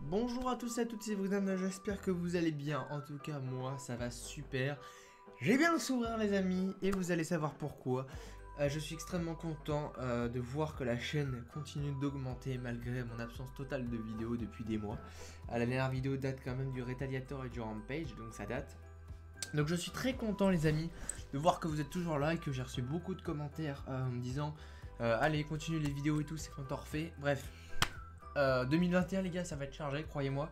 Bonjour à tous et à toutes, c'est Brudan, j'espère que vous allez bien. En tout cas, moi, ça va super. J'ai bien le sourire, les amis, et vous allez savoir pourquoi. Je suis extrêmement content de voir que la chaîne continue d'augmenter malgré mon absence totale de vidéos depuis des mois. La dernière vidéo date quand même du Retaliator et du Rampage, donc ça date. Donc je suis très content, les amis, de voir que vous êtes toujours là et que j'ai reçu beaucoup de commentaires en me disant allez, continue les vidéos et tout, c'est quand t'en refais. Bref. 2021 les gars, ça va être chargé, croyez-moi.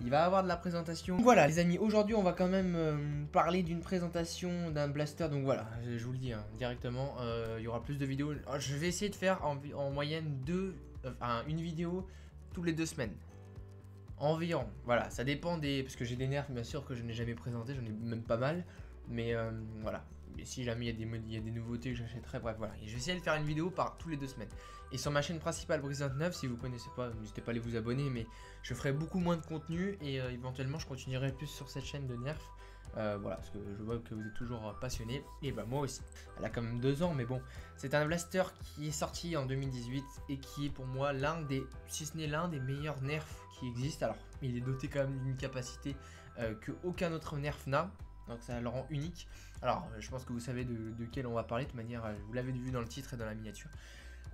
Il va y avoir de la présentation. Donc voilà les amis, aujourd'hui on va quand même parler d'une présentation d'un blaster. Donc voilà, je vous le dis hein, directement, il y aura plus de vidéos. Je vais essayer de faire en moyenne une vidéo tous les 2 semaines. Environ, voilà, ça dépend des... Parce que j'ai des nerfs bien sûr que je n'ai jamais présenté, j'en ai même pas mal. Mais voilà, mais si jamais il y a des nouveautés que j'achèterai, bref voilà. Et je vais essayer de faire une vidéo par tous les 2 semaines. Et sur ma chaîne principale Brise29, si vous connaissez pas, n'hésitez pas à aller vous abonner. Mais je ferai beaucoup moins de contenu et éventuellement je continuerai plus sur cette chaîne de nerf. Voilà, parce que je vois que vous êtes toujours passionné. Et bah moi aussi. Elle a quand même 2 ans, mais bon. C'est un blaster qui est sorti en 2018 et qui est pour moi l'un des, si ce n'est l'un des meilleurs nerfs qui existent. Alors, il est doté quand même d'une capacité que aucun autre nerf n'a. Donc ça le rend unique. Alors je pense que vous savez de quel on va parler. De toute manière, vous l'avez vu dans le titre et dans la miniature.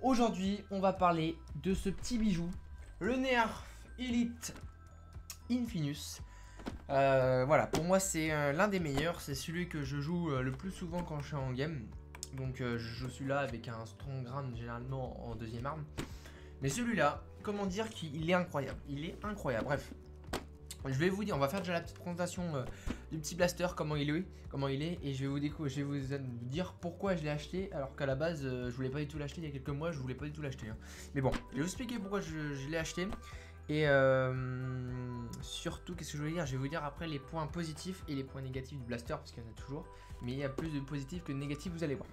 Aujourd'hui, on va parler de ce petit bijou, le Nerf Elite Infinus. Voilà, pour moi c'est l'un des meilleurs. C'est celui que je joue le plus souvent quand je suis en game. Donc je suis là avec un Strong Ground généralement en deuxième arme. Mais celui-là, comment dire qu'il est incroyable. Il est incroyable, bref. Je vais vous dire, on va faire déjà la petite présentation du petit blaster, comment il est, et je vais vous dire pourquoi je l'ai acheté, alors qu'à la base, je voulais pas du tout l'acheter il y a quelques mois, je voulais pas du tout l'acheter. Hein. Mais bon, je vais vous expliquer pourquoi je l'ai acheté, et surtout, qu'est-ce que je voulais dire? Je vais vous dire après les points positifs et les points négatifs du blaster, parce qu'il y en a toujours, mais il y a plus de positifs que de négatifs, vous allez voir.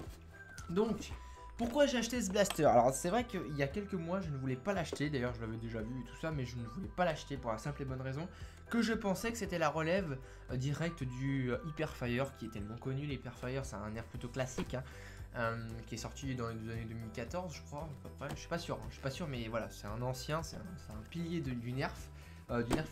Donc... pourquoi j'ai acheté ce blaster? Alors c'est vrai qu'il y a quelques mois je ne voulais pas l'acheter, d'ailleurs je l'avais déjà vu et tout ça, mais je ne voulais pas l'acheter pour la simple et bonne raison que je pensais que c'était la relève directe du Hyperfire qui est tellement connu. L'Hyperfire c'est un nerf plutôt classique hein, qui est sorti dans les années 2014 je crois, à peu près. Je suis pas sûr mais voilà, c'est un ancien, c'est un pilier du nerf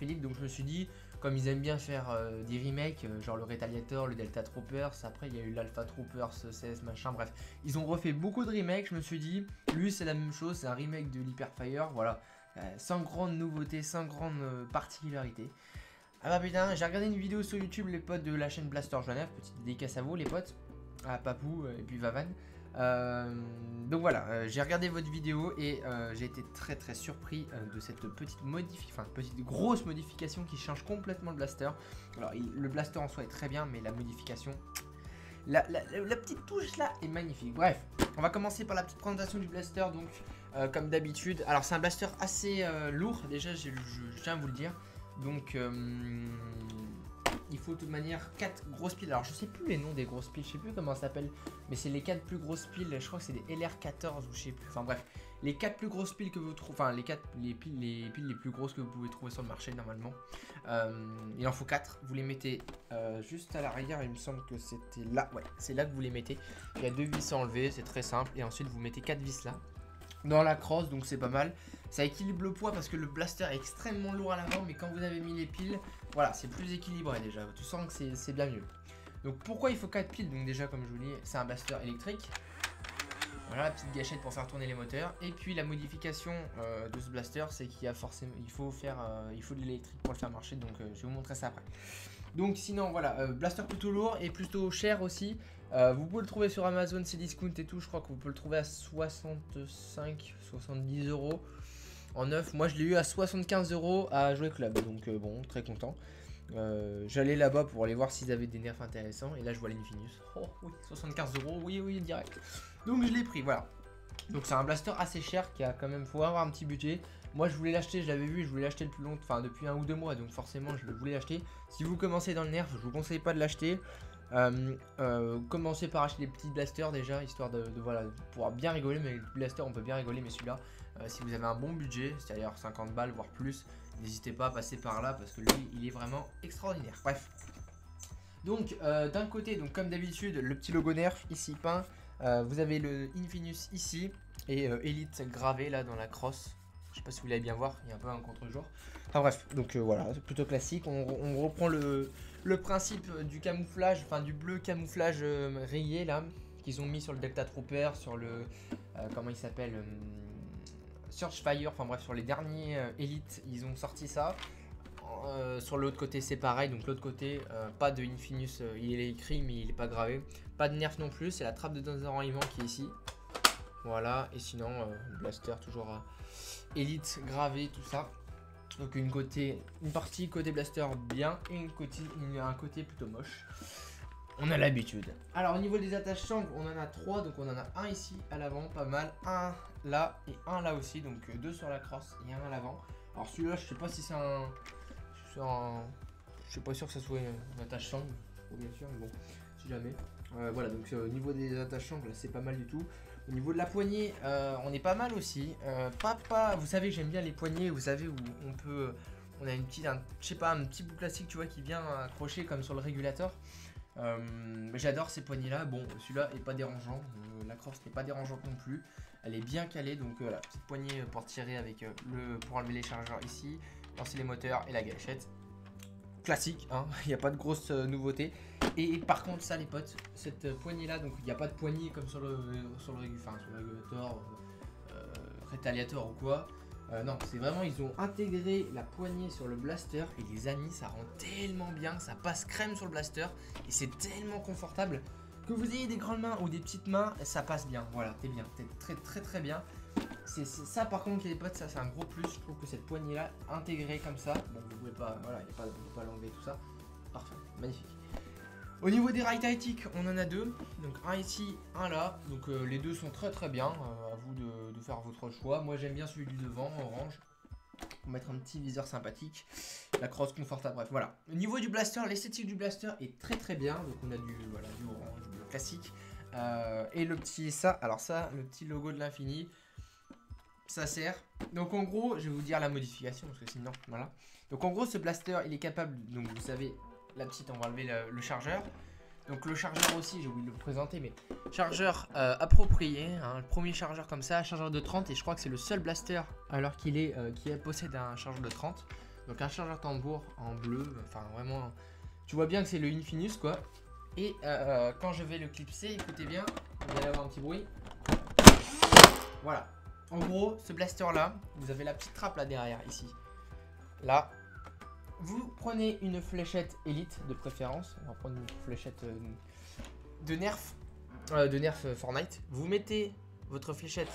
Elite. Donc je me suis dit, comme ils aiment bien faire des remakes, genre le Retaliator, le Delta Troopers, après il y a eu l'Alpha Troopers 16 machin, bref, ils ont refait beaucoup de remakes. Je me suis dit, lui c'est la même chose, c'est un remake de l'Hyperfire, voilà, sans grande nouveauté, sans grande particularité. Ah bah putain, j'ai regardé une vidéo sur YouTube, les potes de la chaîne Blaster Genève, petite dédicace à vous les potes, à Papou et puis Vavan. Donc voilà, j'ai regardé votre vidéo et j'ai été très surpris de cette petite grosse modification qui change complètement le blaster. Alors le blaster en soi est très bien, mais la modification, la petite touche là est magnifique. Bref, on va commencer par la petite présentation du blaster. Donc comme d'habitude, alors c'est un blaster assez lourd déjà, je tiens à vous le dire. Donc il faut de toute manière 4 grosses piles. Alors je sais plus les noms des grosses piles, je sais plus comment ça s'appelle, mais c'est les 4 plus grosses piles, je crois que c'est des LR14 ou je sais plus. Enfin bref, les 4 plus grosses piles que vous trouvez, enfin les piles les plus grosses que vous pouvez trouver sur le marché normalement. Il en faut 4, vous les mettez juste à l'arrière, il me semble que c'était là, ouais, c'est là que vous les mettez. Il y a 2 vis à enlever, c'est très simple, et ensuite vous mettez 4 vis là. Dans la crosse, donc c'est pas mal. Ça équilibre le poids parce que le blaster est extrêmement lourd à l'avant, mais quand vous avez mis les piles, voilà, c'est plus équilibré déjà. Tu sens que c'est bien mieux. Donc pourquoi il faut 4 piles? Donc déjà, comme je vous dis, c'est un blaster électrique. Voilà, la petite gâchette pour faire tourner les moteurs. Et puis la modification de ce blaster, c'est qu'il y a forcément, il faut de l'électrique pour le faire marcher. Donc je vais vous montrer ça après. Donc sinon voilà, blaster plutôt lourd et plutôt cher aussi. Vous pouvez le trouver sur Amazon, c'est discount et tout. Je crois que vous pouvez le trouver à 65-70 euros en neuf. Moi je l'ai eu à 75 euros à Jouer Club. Donc bon, très content. J'allais là-bas pour aller voir s'ils avaient des nerfs intéressants. Et là je vois l'Infinus. Oh oui, 75 euros, oui, direct. Donc je l'ai pris, voilà. Donc c'est un blaster assez cher qui a quand même, faut avoir un petit budget. Moi je voulais l'acheter, je l'avais vu, je voulais l'acheter le plus longtemps, enfin depuis 1 ou 2 mois, donc forcément je le voulais l'acheter. Si vous commencez dans le nerf, je vous conseille pas de l'acheter. Commencez par acheter des petits blasters déjà, histoire de voilà, pouvoir bien rigoler. Mais les blasters on peut bien rigoler, mais celui-là, si vous avez un bon budget, c'est-à-dire 50 balles voire plus, n'hésitez pas à passer par là parce que lui il est vraiment extraordinaire. Bref. Donc d'un côté, donc comme d'habitude, le petit logo nerf ici peint. Vous avez le Infinus ici et Elite gravé là dans la crosse. Je sais pas si vous l'allez bien voir, il y a un peu un contre-jour. Enfin bref, donc voilà, c'est plutôt classique. On reprend le principe du camouflage, enfin du bleu camouflage rayé là, qu'ils ont mis sur le Delta Trooper, sur le... comment il s'appelle Searchfire, enfin bref, sur les derniers Elite, ils ont sorti ça. Sur l'autre côté c'est pareil, donc l'autre côté pas de Infinus, il est écrit mais il n'est pas gravé, pas de nerf non plus, c'est la trappe de désenrayement qui est ici, voilà, et sinon blaster toujours Elite gravé, tout ça, donc une partie côté blaster bien et un côté plutôt moche, on a l'habitude. Alors au niveau des attaches sangles, on en a 3, donc on en a un ici à l'avant, pas mal, un là et un là aussi, donc 2 sur la crosse et un à l'avant. Alors celui-là je sais pas si c'est un... Je suis pas sûr que ça soit une attache sangle, bien sûr, mais bon, si jamais. Voilà, donc au niveau des attaches sangles, c'est pas mal du tout. Au niveau de la poignée, on est pas mal aussi. Vous savez que j'aime bien les poignées, vous savez, où on a je sais pas, un petit bout classique, tu vois, qui vient accrocher comme sur le régulateur. J'adore ces poignées là. Bon, celui-là est pas dérangeant, la crosse n'est pas dérangeante non plus. Elle est bien calée, donc voilà, petite poignée pour tirer avec pour enlever les chargeurs ici, lancer les moteurs et la gâchette. Classique, hein, il n'y a pas de grosse nouveauté. Et par contre, ça les potes, cette poignée là, donc il n'y a pas de poignée comme sur le régulateur, rétaliateur ou quoi. Non, c'est vraiment, ils ont intégré la poignée sur le blaster et les amis, ça rend tellement bien, ça passe crème sur le blaster et c'est tellement confortable. Que vous ayez des grandes mains ou des petites mains, ça passe bien. Voilà, t'es bien, t'es très très très bien. C'est ça par contre les potes, ça c'est un gros plus. Je trouve que cette poignée là, intégrée comme ça, bon vous pouvez pas, voilà, vous pouvez pas l'enlever tout ça. Parfait, magnifique. Au niveau des rails Titic, on en a 2, donc un ici, un là. Donc les deux sont très très bien, à vous de faire votre choix. Moi j'aime bien celui du devant, orange. Pour mettre un petit viseur sympathique, la crosse confortable, bref voilà. Au niveau du blaster, l'esthétique du blaster est très très bien. Donc on a du orange, du bleu classique. Et le petit le petit logo de l'infini, ça sert. Donc en gros, je vais vous dire la modification parce que sinon, voilà. Donc en gros, ce blaster, il est capable, donc vous savez, la petite, on va enlever le chargeur. Donc le chargeur aussi, j'ai oublié de le présenter, mais chargeur approprié, hein, le premier chargeur comme ça, chargeur de 30, et je crois que c'est le seul blaster alors qui possède un chargeur de 30. Donc un chargeur tambour en bleu, enfin vraiment, tu vois bien que c'est le Infinus quoi. Et quand je vais le clipser, écoutez bien, vous allez avoir un petit bruit. Voilà. En gros, ce blaster là, vous avez la petite trappe là derrière, ici. Là. Vous prenez une fléchette Elite de préférence. On va prendre une fléchette de nerf Fortnite. Vous mettez votre fléchette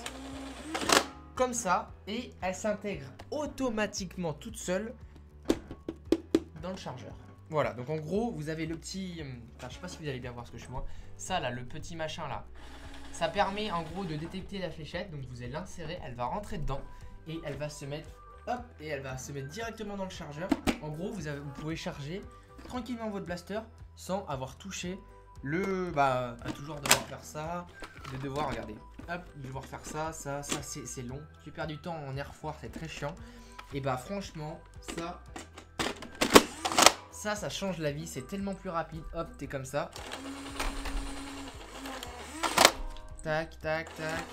comme ça et elle s'intègre automatiquement toute seule dans le chargeur. Voilà, donc en gros, vous avez le petit... Enfin, je sais pas si vous allez bien voir ce que je vois. Ça là, le petit machin là. Ça permet en gros de détecter la fléchette. Donc vous allez l'insérer, elle va rentrer dedans et elle va se mettre... Hop, et elle va se mettre directement dans le chargeur. En gros, vous pouvez charger tranquillement votre blaster sans avoir touché à toujours devoir faire ça, de devoir, regardez, hop, devoir faire ça c'est long. Tu perds du temps en air foire, c'est très chiant. Et bah franchement, ça change la vie, c'est tellement plus rapide. Hop, t'es comme ça. Tac, tac, tac.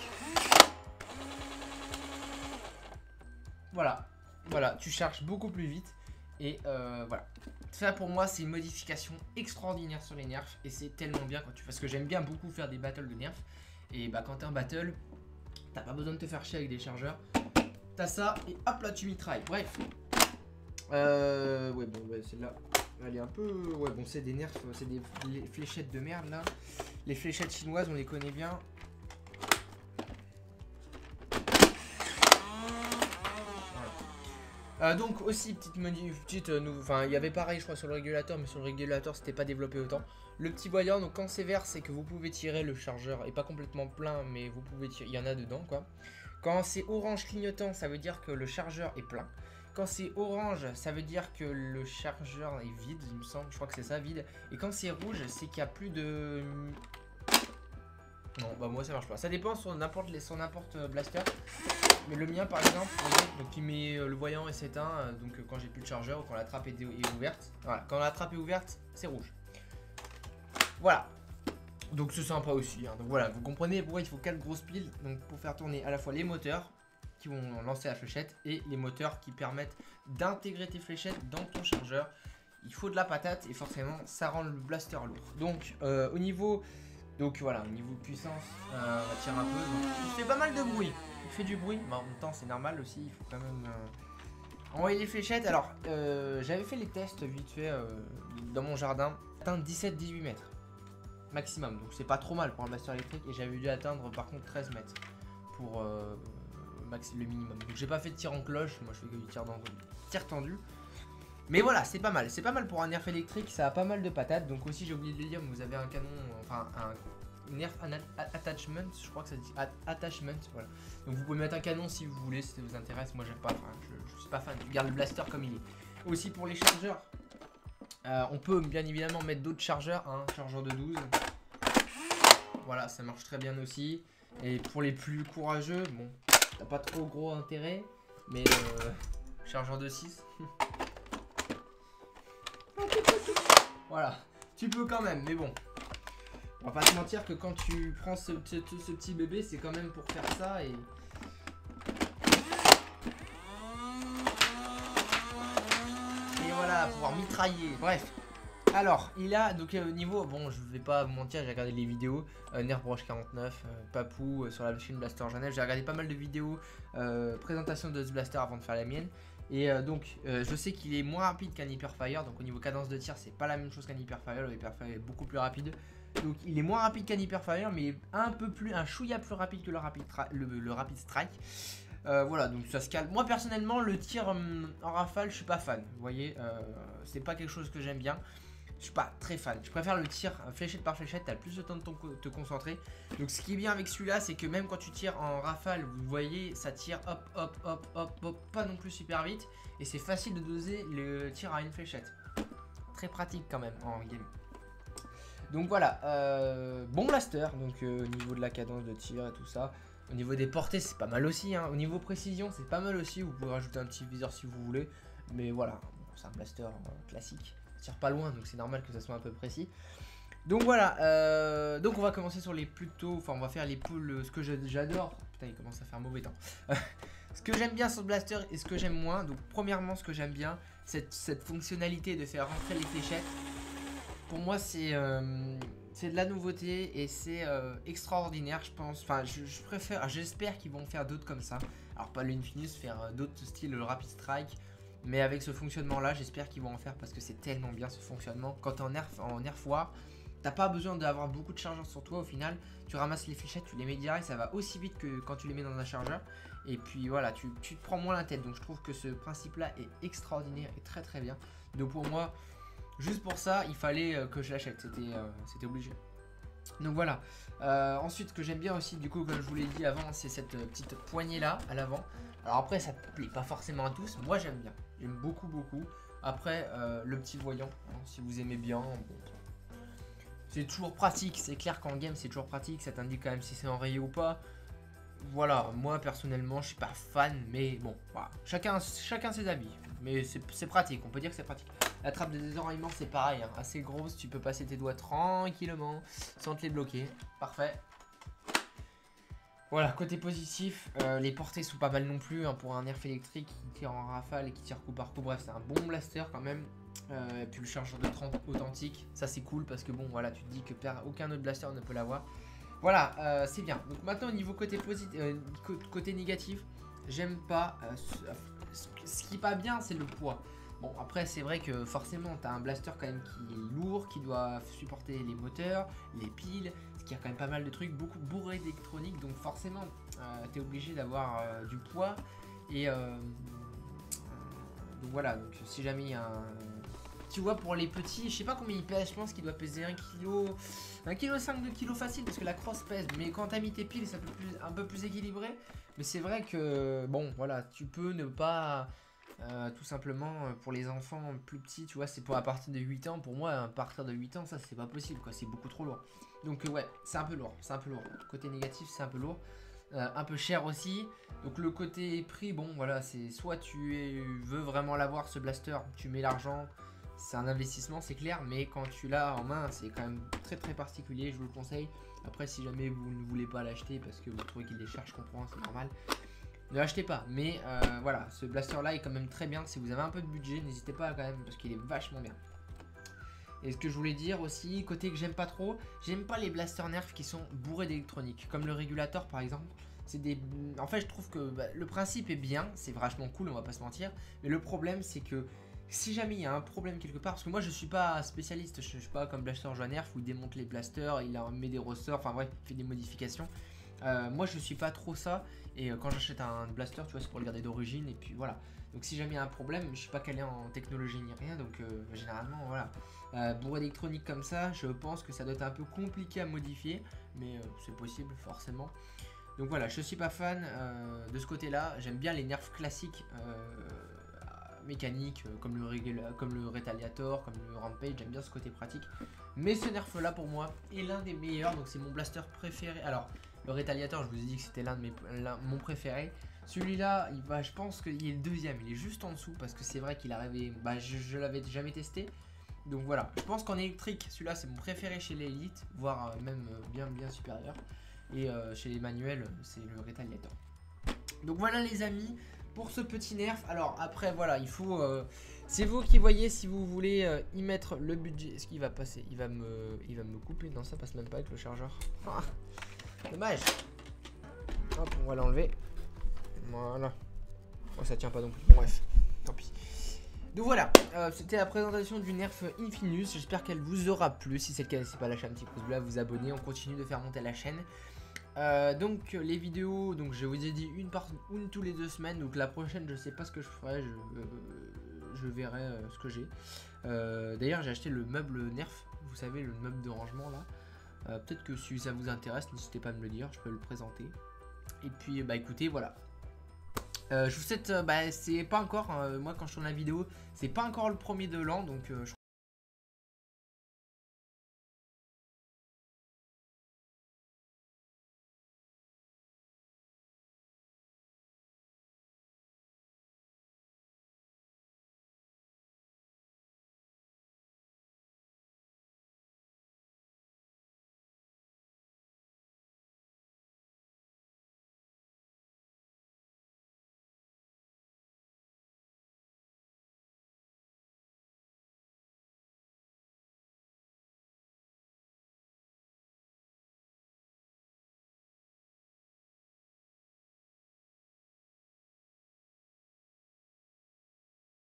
Voilà, tu charges beaucoup plus vite. Et voilà. Ça pour moi c'est une modification extraordinaire sur les nerfs. Et c'est tellement bien parce que j'aime bien beaucoup faire des battles de nerfs. Et bah quand t'es en battle, t'as pas besoin de te faire chier avec des chargeurs. T'as ça et hop là tu mitrailles. Bref. Ouais bon celle-là elle est un peu... Ouais bon c'est des nerfs, c'est des fléchettes de merde là. Les fléchettes chinoises on les connaît bien. Donc aussi enfin il y avait pareil je crois sur le régulateur, mais sur le régulateur c'était pas développé autant. Le petit voyant, donc quand c'est vert c'est que vous pouvez tirer, le chargeur est pas complètement plein mais vous pouvez tirer, il y en a dedans quoi. Quand c'est orange clignotant ça veut dire que le chargeur est plein. Quand c'est orange ça veut dire que le chargeur est vide, il me semble, je crois que c'est ça, vide. Et quand c'est rouge c'est qu'il y a plus de... Non bah moi ça marche pas, ça dépend sur n'importe blaster. Mais le mien par exemple, donc il met le voyant et s'éteint, donc quand j'ai plus de chargeur ou quand la trappe est ouverte. Voilà, quand la trappe est ouverte, c'est rouge. Voilà. Donc c'est sympa aussi. Hein. Donc voilà, vous comprenez pourquoi il faut 4 grosses piles donc pour faire tourner à la fois les moteurs qui vont lancer la fléchette et les moteurs qui permettent d'intégrer tes fléchettes dans ton chargeur. Il faut de la patate et forcément ça rend le blaster lourd. Donc au niveau puissance, on va tirer un peu. Donc, il fait pas mal de bruit. Il fait du bruit, mais en même temps c'est normal aussi. Il faut quand même envoyer les fléchettes. Alors j'avais fait les tests vite fait dans mon jardin. Atteindre 17-18 mètres maximum. Donc c'est pas trop mal pour un blaster électrique. Et j'avais dû atteindre par contre 13 mètres pour le minimum. Donc j'ai pas fait de tir en cloche. Moi je fais que du tir tendu. Mais voilà, c'est pas mal. C'est pas mal pour un nerf électrique. Ça a pas mal de patates. Donc aussi, j'ai oublié de le dire, vous avez un canon, enfin un nerf attachment. Je crois que ça dit attachment. Voilà. Donc vous pouvez mettre un canon si vous voulez, si ça vous intéresse. Moi, j'aime pas. Enfin, je suis pas fan. Je garde le blaster comme il est. Aussi pour les chargeurs, on peut bien évidemment mettre d'autres chargeurs. Un chargeur de 12. Voilà, ça marche très bien aussi. Et pour les plus courageux, bon, t'as pas trop gros intérêt. Mais chargeur de 6. Voilà, tu peux quand même, mais bon. On va pas te mentir que quand tu prends ce petit bébé, c'est quand même pour faire ça et voilà, pouvoir mitrailler. Bref. Alors, il a donc au niveau, bon, je vais pas vous mentir, j'ai regardé les vidéos, Nerf Broche 49, Papou sur la machine Blaster Genève. J'ai regardé pas mal de vidéos, présentation de ce blaster avant de faire la mienne. Et donc, je sais qu'il est moins rapide qu'un Hyperfire. Donc, au niveau cadence de tir, c'est pas la même chose qu'un Hyperfire. Le Hyperfire est beaucoup plus rapide. Donc, il est moins rapide qu'un Hyperfire, mais un chouïa plus rapide que le Rapid Strike. Voilà, donc ça se calme. Moi, personnellement, le tir en rafale, je suis pas fan. Vous voyez, c'est pas quelque chose que j'aime bien. Je suis pas très fan. Je préfère le tir fléchette par fléchette. T'as plus de temps de te concentrer. Donc ce qui est bien avec celui-là, c'est que même quand tu tires en rafale, vous voyez, ça tire hop, hop, hop, hop, hop, pas non plus super vite. Et c'est facile de doser le tir à une fléchette. Très pratique quand même en game. Donc voilà, bon blaster. Donc au niveau de la cadence de tir et tout ça. Au niveau des portées, c'est pas mal aussi. Hein. Au niveau précision, c'est pas mal aussi. Vous pouvez rajouter un petit viseur si vous voulez. Mais voilà, c'est un blaster classique. Tire pas loin, donc c'est normal que ça soit un peu précis. Donc voilà, donc on va commencer sur les plutôt, enfin on va faire les poules, ce que j'adore. Putain, il commence à faire mauvais temps. Ce que j'aime bien sur le blaster et ce que j'aime moins. Donc premièrement, ce que j'aime bien, cette fonctionnalité de faire rentrer les fléchettes. Pour moi, c'est de la nouveauté et c'est extraordinaire, je pense. Enfin, je préfère, j'espère qu'ils vont faire d'autres comme ça. Alors pas l'Infinus, faire d'autres styles, le Rapid Strike. Mais avec ce fonctionnement là, j'espère qu'ils vont en faire parce que c'est tellement bien ce fonctionnement. Quand tu es en nerf war, t'as pas besoin d'avoir beaucoup de chargeurs sur toi. Au final, tu ramasses les fléchettes, tu les mets direct, ça va aussi vite que quand tu les mets dans un chargeur. Et puis voilà, tu te prends moins la tête. Donc je trouve que ce principe là est extraordinaire et très très bien. Donc pour moi, juste pour ça, il fallait que je l'achète. C'était obligé. Donc voilà. Ensuite, ce que j'aime bien aussi, du coup, comme je vous l'ai dit avant, c'est cette petite poignée là à l'avant. Alors après, ça ne plaît pas forcément à tous. Moi, j'aime bien. J'aime beaucoup, beaucoup. Après, le petit voyant, hein, si vous aimez bien, bon, c'est toujours pratique. C'est clair qu'en game, c'est toujours pratique. Ça t'indique quand même si c'est enrayé ou pas. Voilà, moi personnellement, je suis pas fan, mais bon, voilà. Chacun ses avis. Mais c'est pratique. On peut dire que c'est pratique. La trappe de désenraillement, c'est pareil, hein, assez grosse. Tu peux passer tes doigts tranquillement sans te les bloquer. Parfait. Voilà, côté positif, les portées sont pas mal non plus hein, pour un nerf électrique qui tire en rafale et qui tire coup par coup. Bref, c'est un bon blaster quand même. Et puis le chargeur de 30 authentique, ça c'est cool parce que bon, voilà, tu te dis que aucun autre blaster ne peut l'avoir. Voilà, c'est bien. Donc maintenant, au niveau côté négatif, j'aime pas. Ce qui est pas bien, c'est le poids. Bon, après, c'est vrai que forcément, tu as un blaster quand même qui est lourd, qui doit supporter les moteurs, les piles, ce qui a quand même pas mal de trucs, beaucoup bourré d'électronique. Donc forcément, tu es obligé d'avoir du poids. Et donc voilà, donc si jamais il y a un... Tu vois, pour les petits, je sais pas combien il pèse, je pense qu'il doit peser 1 kg, 1,5 kg, 2 kg facile, parce que la crosse pèse. Mais quand tu as mis tes piles, c'est un peu plus équilibré. Mais c'est vrai que, bon, voilà, tu peux ne pas... tout simplement pour les enfants plus petits, tu vois, c'est pour à partir de 8 ans. Pour moi, à partir de 8 ans, ça c'est pas possible, quoi, c'est beaucoup trop lourd. Donc ouais, c'est un peu lourd, Côté négatif, c'est un peu lourd, un peu cher aussi. Donc le côté prix, bon voilà, c'est soit tu veux vraiment l'avoir ce blaster, tu mets l'argent, c'est un investissement, c'est clair, mais quand tu l'as en main, c'est quand même très très particulier, je vous le conseille. Après, si jamais vous ne voulez pas l'acheter parce que vous trouvez qu'il est cher, je comprends, c'est normal. ne l'achetez pas. Mais voilà, ce blaster là est quand même très bien. Si vous avez un peu de budget, n'hésitez pas quand même parce qu'il est vachement bien. Et ce que je voulais dire aussi, côté que j'aime pas trop, j'aime pas les blasters nerfs qui sont bourrés d'électronique, comme le régulateur par exemple. C'est des... En fait, je trouve que le principe est bien, c'est vachement cool, on va pas se mentir. Mais le problème, c'est que si jamais il y a un problème quelque part, parce que moi je suis pas spécialiste, je suis pas comme Blaster Joie Nerf où il démonte les blasters, il en met des ressorts, enfin bref, il fait des modifications. Moi je suis pas trop ça, et quand j'achète un blaster, tu vois, c'est pour le garder d'origine, et puis voilà. Donc si jamais il y a un problème, je suis pas calé en technologie ni rien, donc généralement voilà. Bourré d'électronique comme ça, je pense que ça doit être un peu compliqué à modifier, mais c'est possible forcément. Donc voilà, je suis pas fan de ce côté là, j'aime bien les nerfs classiques mécaniques comme le Retaliator, comme le Rampage, j'aime bien ce côté pratique. Mais ce nerf là pour moi est l'un des meilleurs, donc c'est mon blaster préféré. Alors le Retaliator, je vous ai dit que c'était mon préféré. Celui-là, je pense qu'il est le deuxième, il est juste en dessous parce que c'est vrai qu'il arrivait, je l'avais jamais testé. Donc voilà, je pense qu'en électrique, celui-là c'est mon préféré chez les élites, voire même bien supérieur. Et chez les manuels, c'est le Retaliator. Donc voilà les amis, pour ce petit nerf. Alors après voilà, il faut... c'est vous qui voyez si vous voulez y mettre le budget. Est-ce qu'il va passer? Il va me couper. Non, ça passe même pas avec le chargeur. Dommage. Hop, on va l'enlever. Voilà. Oh, ça tient pas non plus. Bon, bref, tant pis. Donc voilà, c'était la présentation du nerf Infinus. J'espère qu'elle vous aura plu. Si c'est le cas, n'hésitez pas à lâcher un petit pouce bleu, à vous abonner. On continue de faire monter la chaîne. Donc les vidéos, donc je vous ai dit une tous les 2 semaines. Donc la prochaine, je sais pas ce que je ferai. Je verrai ce que j'ai. D'ailleurs, j'ai acheté le meuble nerf. Vous savez, le meuble de rangement là. Peut-être que si ça vous intéresse, n'hésitez pas à me le dire. Je peux le présenter. Et puis écoutez, voilà. Je vous souhaite, c'est pas encore, moi quand je tourne la vidéo, c'est pas encore le premier de l'an, donc je